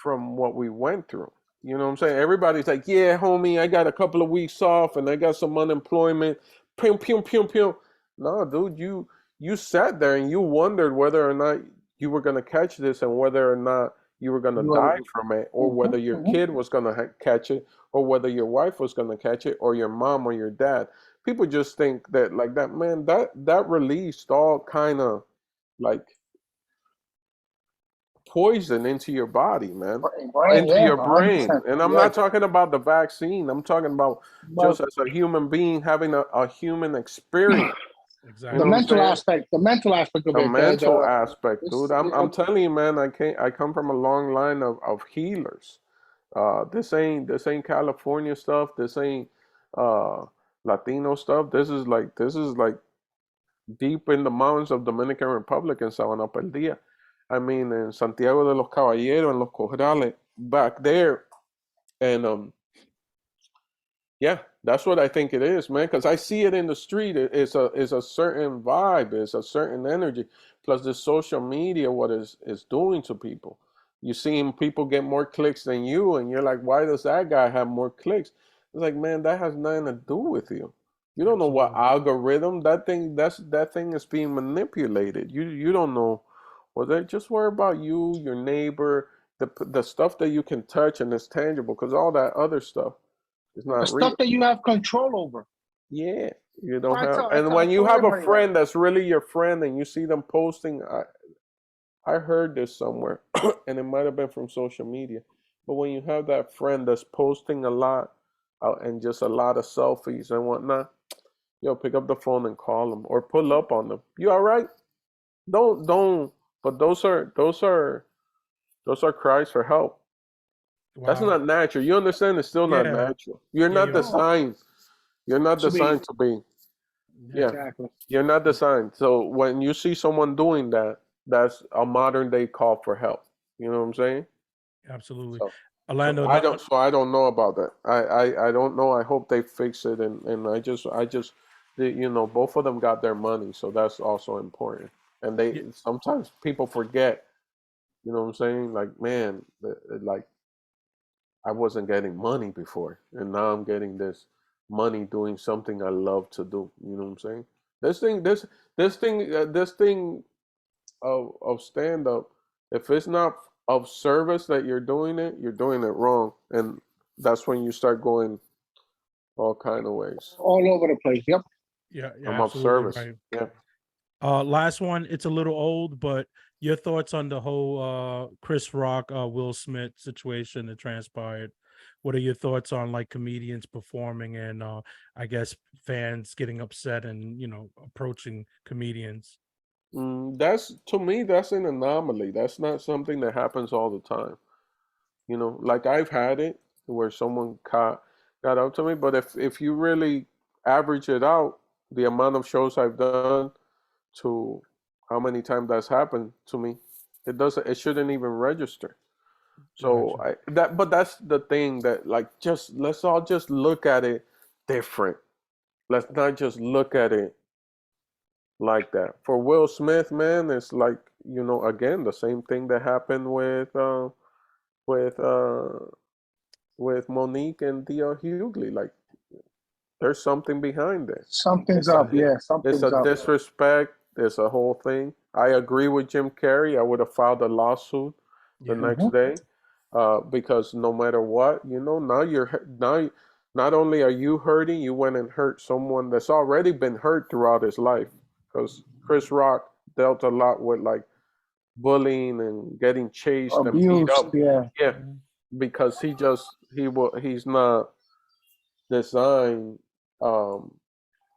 what we went through. You know what I'm saying? Everybody's like, yeah, homie, I got a couple of weeks off and I got some unemployment. Pew, pew, pew, pew. No, dude, you sat there and you wondered whether or not you were gonna catch this and whether or not you were gonna die from it, or whether your kid was gonna catch it, or whether your wife was gonna catch it, or your mom or your dad. People just think that like that, man. That released all kind of like poison into your body, man, into your brain. And I'm not talking about the vaccine. I'm talking about just as a human being having a human experience. Exactly. The mental aspect of it. The mental aspect, dude. I'm telling you, man. I come from a long line of healers. This ain't California stuff. This ain't Latino stuff. This is like deep in the mountains of Dominican Republic in Sabana Perdida. I mean, in Santiago de los Caballeros, en Los Corrales, back there. And yeah, that's what I think it is, man. Because I see it in the street. It's a certain vibe. It's a certain energy. Plus, the social media, what is doing to people. You're seeing people get more clicks than you, and you're like, why does that guy have more clicks? It's like, man, that has nothing to do with you. You don't know what algorithm that thing is being manipulated. You don't know. Well, they just worry about you, your neighbor, the stuff that you can touch and is tangible. Because all that other stuff is not the real. stuff that you have control over. Yeah, you don't have. And when you have a friend that's really your friend, and you see them posting, I heard this somewhere, and it might have been from social media. But when you have that friend that's posting a lot and just a lot of selfies and whatnot, yo, pick up the phone and call them or pull up on them. You all right? Don't. But those are cries for help. That's Wow. not natural. You understand? It's still not Yeah. natural. You're Yeah, not you're right. designed. You're not To be designed to be. Yeah. Yeah, exactly. you're not designed. So when you see someone doing that, that's a modern day call for help. You know what I'm saying? Absolutely. So, so Orlando, I no, don't. So I don't know about that. I don't know. I hope they fix it. And I just, both of them got their money, so that's also important. And they yeah, sometimes people forget. You know what I'm saying? Like, man, like I wasn't getting money before, and now I'm getting this money doing something I love to do. You know what I'm saying? This thing of stand up, if it's not of service that you're doing it wrong, and that's when you start going all kind of ways. All over the place. Yep. yeah, yeah, I'm of absolutely service. right. Yeah. Last one, it's a little old, but your thoughts on the whole Chris Rock, Will Smith situation that transpired. What are your thoughts on like comedians performing and I guess fans getting upset and approaching comedians? That's to me, that's an anomaly. That's not something that happens all the time. Like I've had it where someone got up to me, but if you really average it out, the amount of shows I've done to how many times that's happened to me, it shouldn't even register. So Gotcha. but that's the thing that like just let's all just look at it different. Let's not just look at it like that. For Will Smith, man, it's like again the same thing that happened with with Monique and D.L. Hughley. Like there's something behind it. Something's It's a up. Yeah, it's something's a up. disrespect. It's a whole thing. I agree with Jim Carrey. I would have filed a lawsuit the Yeah. next Hmm. day, because no matter what, now now not only are you hurting, you went and hurt someone that's already been hurt throughout his life. Because Chris Rock dealt a lot with like bullying and getting chased and beat Abuse. up. Yeah. Yeah, Mhm. because he's not designed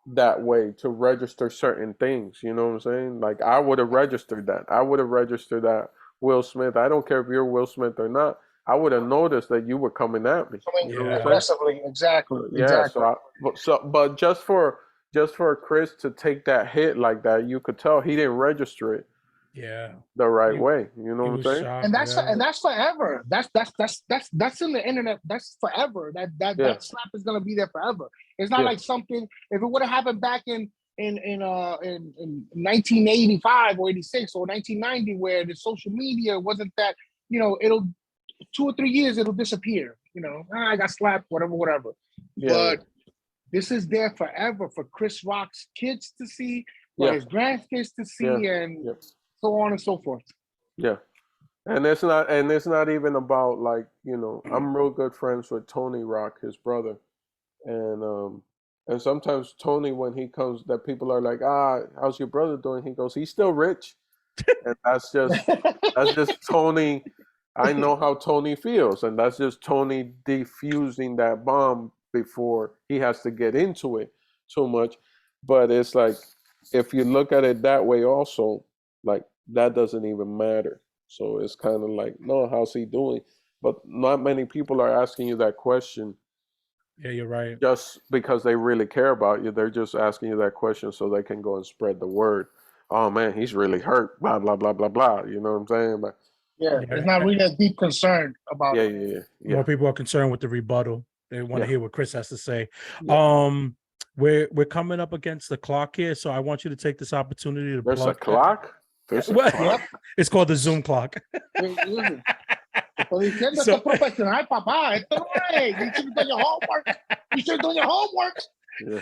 that way to register certain things. You know what I'm saying? Like I would have registered that. I would have registered that Will Smith. I don't care if you're Will Smith or not. I would have noticed that you were coming at me. Coming You know what I'm Yeah. saying? aggressively. Exactly. Yeah. Exactly. But just for Chris to take that hit like that, you could tell he didn't register it Yeah. the right He way. You know he what I'm was saying? shocked. And that's Yeah. forever. That's in the internet. That's forever. Yeah. That slap is gonna be there forever. It's not Yeah. like something. If it would have happened back in 1985 or 86 or 1990, where the social media wasn't that, it'll 2 or 3 years it'll disappear. I got slapped, whatever, whatever. Yeah. Yeah. But this is there forever for Chris Rock's kids to see, for Yeah. his grandkids to Yeah. see, and Yeah. so on and so forth. Yeah. And it's not even about like, I'm real good friends with Tony Rock, his brother. And sometimes Tony, when he comes, that people are like, how's your brother doing? He goes, he's still rich. And that's just Tony. I know how Tony feels, and that's just Tony defusing that bomb before he has to get into it too much. But it's like if you look at it that way also, like that doesn't even matter. So it's kind of like, no, how's he doing? But not many people are asking you that question Yeah, you're right. just because they really care about you. They're just asking you that question so they can go and spread the word. Oh man, he's really hurt. Blah blah blah blah blah. You know what I'm saying? Like, Yeah, it's Yeah. not really a deep concern about yeah, it. yeah, yeah, yeah, More people are concerned with the rebuttal. They want to yeah, hear what Chris has to say. yeah. Um, we're coming up against the clock here, so I want you to take this opportunity to There's a plug. clock. There's a Well, clock. Yep. it's called the Zoom clock. Listen, estoy diciendo, esto So, es profesional, papá. Esto no es. You should have done your homework. You should have done your homework. Yeah.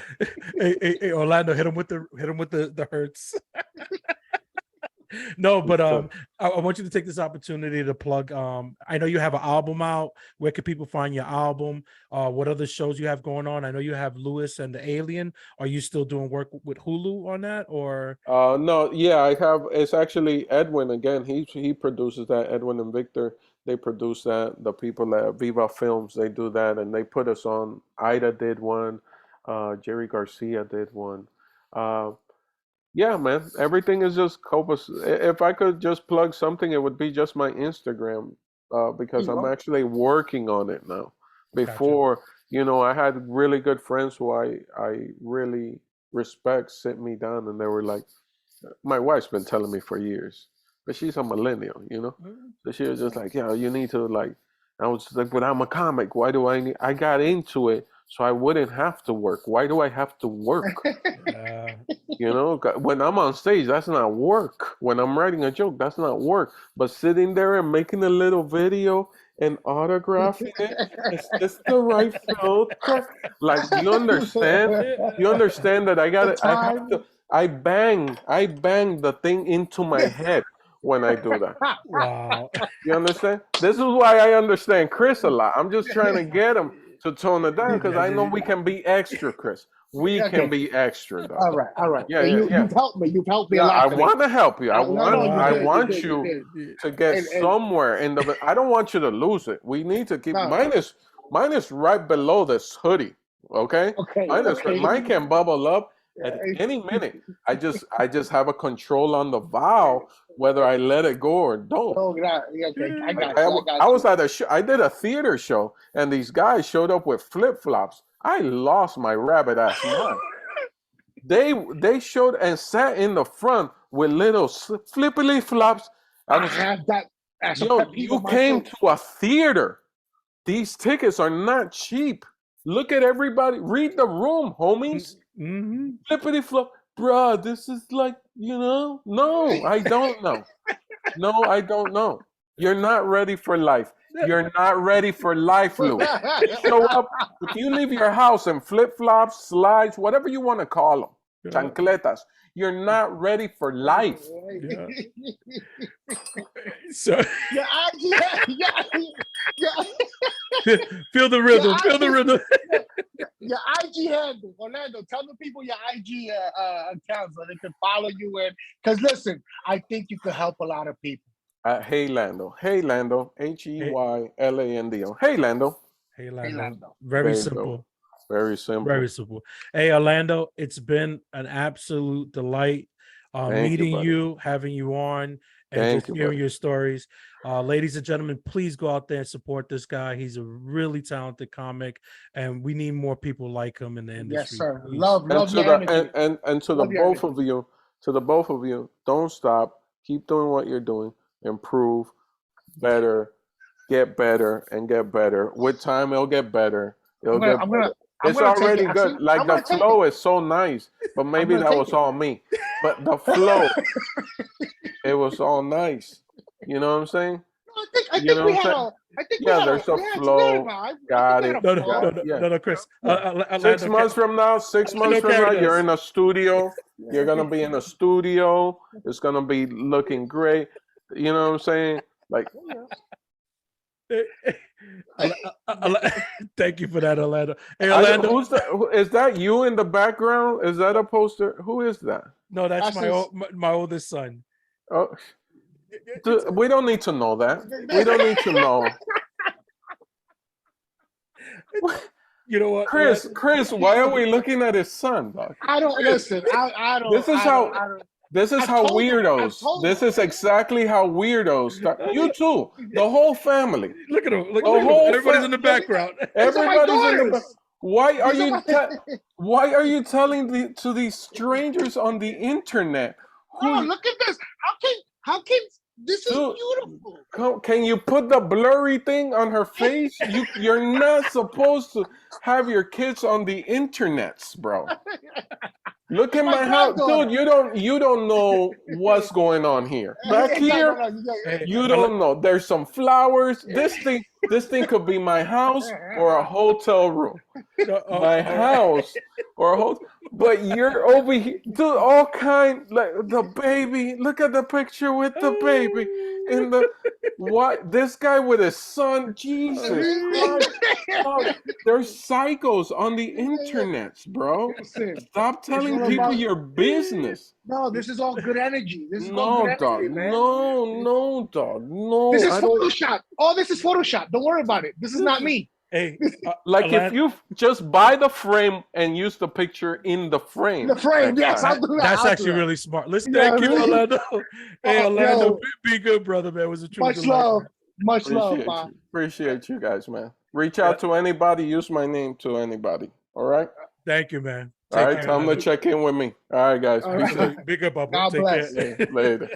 hey, Orlando, hit him with the hurts. No, but I want you to take this opportunity to plug. I know you have an album out. Where can people find your album? What other shows you have going on? I know you have Lewis and the Alien. Are you still doing work with Hulu on that, or? No, yeah, I have. It's actually Edwin again. He produces that. Edwin and Victor. they produce that. The people at Viva Films, they do that, and they put us on. Ida did one. Jerry Garcia did one. Yeah, man, everything is just Copa's. If I could just plug something, it would be just my Instagram, because I'm actually working on it now. Before, I had really good friends who I really respect sit me down, and they were like, my wife's been telling me for years, but she's a millennial, so she was just like, yeah, you need to like. I was just like, but I'm a comic. Why do I need? I got into it so I wouldn't have to work. Why do I have to work? When I'm on stage, that's not work. When I'm writing a joke, that's not work. But sitting there and making a little video and autographing it, it's just the right filter. Like, you understand? You understand that I bang the thing into my head when I do that. Wow. You understand? This is why I understand Chris a lot. I'm just trying to get him to tone it down, because I know we can be extra, Chris. We can be extra, though. All right. Yeah, You've helped me. You've helped me a Yeah, lot. I want to help you. I want you you did. to get somewhere in the. I don't want you to lose it. We need to keep mine is right below this hoodie. Okay. Mine can bubble up at any minute. I just have a control on the valve whether I let it go or don't. Oh, okay. I got you. I was at a show. I did a theater show, and these guys showed up with flip flops. I lost my rabbit ass mind. They showed and sat in the front with little flippity flops. I have that. You came to a theater. These tickets are not cheap. Look at everybody. Read the room, homies. Mm-hmm. Flippity flop. Bruh, this is like, No, I don't know. No, I don't know. You're not ready for life. You're not ready for life, Lou. You show up. If you leave your house in flip-flops, slides, whatever you want to call them, chancletas, you're not ready for life. Yeah. So feel the rhythm. Feel the rhythm. Your IG handle, Orlando. Tell the people your IG account so they can follow you. And because listen, I think you could help a lot of people. Hey Lando, Heylando. Hey Lando. Hey Lando. Very simple. Very simple. Very simple. Hey Orlando, it's been an absolute delight meeting you, having you on, and just hearing your stories. Ladies and gentlemen, please go out there and support this guy. He's a really talented comic, and we need more people like him in the industry. Yes, sir. Please. Love your energy. And to the both of you, don't stop. Keep doing what you're doing. Improve, better, get better, and get better. With time, it'll get better. It's already good. Like the flow is so nice, but maybe that was all me. But the flow, it was all nice. You know what I'm saying? I think we had there's a flow. Got it. No, Chris. 6 months from now, you're in a studio. You're gonna be in a studio. It's gonna be looking great. You know what I'm saying? Like, thank you for that, Orlando. Hey, Orlando, is that you in the background? Is that a poster? Who is that? No, that's my oldest son. Oh, we don't need to know that. We don't need to know. You know what, Chris? Why are we looking at his son, dog? I don't listen. I don't. This is how weirdos. This is exactly how weirdos start. You too. The whole family. Look at him. Everybody's in the background. Everybody's in the. Why are you telling to these strangers on the internet? Oh, look at this. How can this is beautiful? Can you put the blurry thing on her face? You're not supposed to have your kids on the internets, bro. Look at my house, dude. You don't know what's going on here. Back here, you don't know. There's some flowers. This thing could be my house or a hotel room. My house or a hotel. But you're over here, dude. All kind, like the baby. Look at the picture with the baby in the what? This guy with his son. Jesus Christ! Dog, there's psychos on the internet, bro. Listen, Stop telling all people about- your business. no, this is all good energy. This is all No, good dog. energy, man. No, dog. No. This is I don't. Photoshop. All this is Photoshop. Don't worry about it. This is not me. Hey, Like if you just buy the frame and use the picture in the frame. The frame, yes, That's I'll do that. that's I'll do actually that. really smart. Listen, Yeah, thank you, really. Orlando. Hey, Oh, Orlando, yo. be good, brother, man. It was a true Much delight, love. man. Much love, Appreciate Bob. you. Appreciate you guys, man. Reach out to anybody. Use my name to anybody. All right. Thank you, man. All right. care, Tell them to Orlando. check in with me. All right, guys. All Be right. safe. Big up, Bubba. God Take bless. care. Later.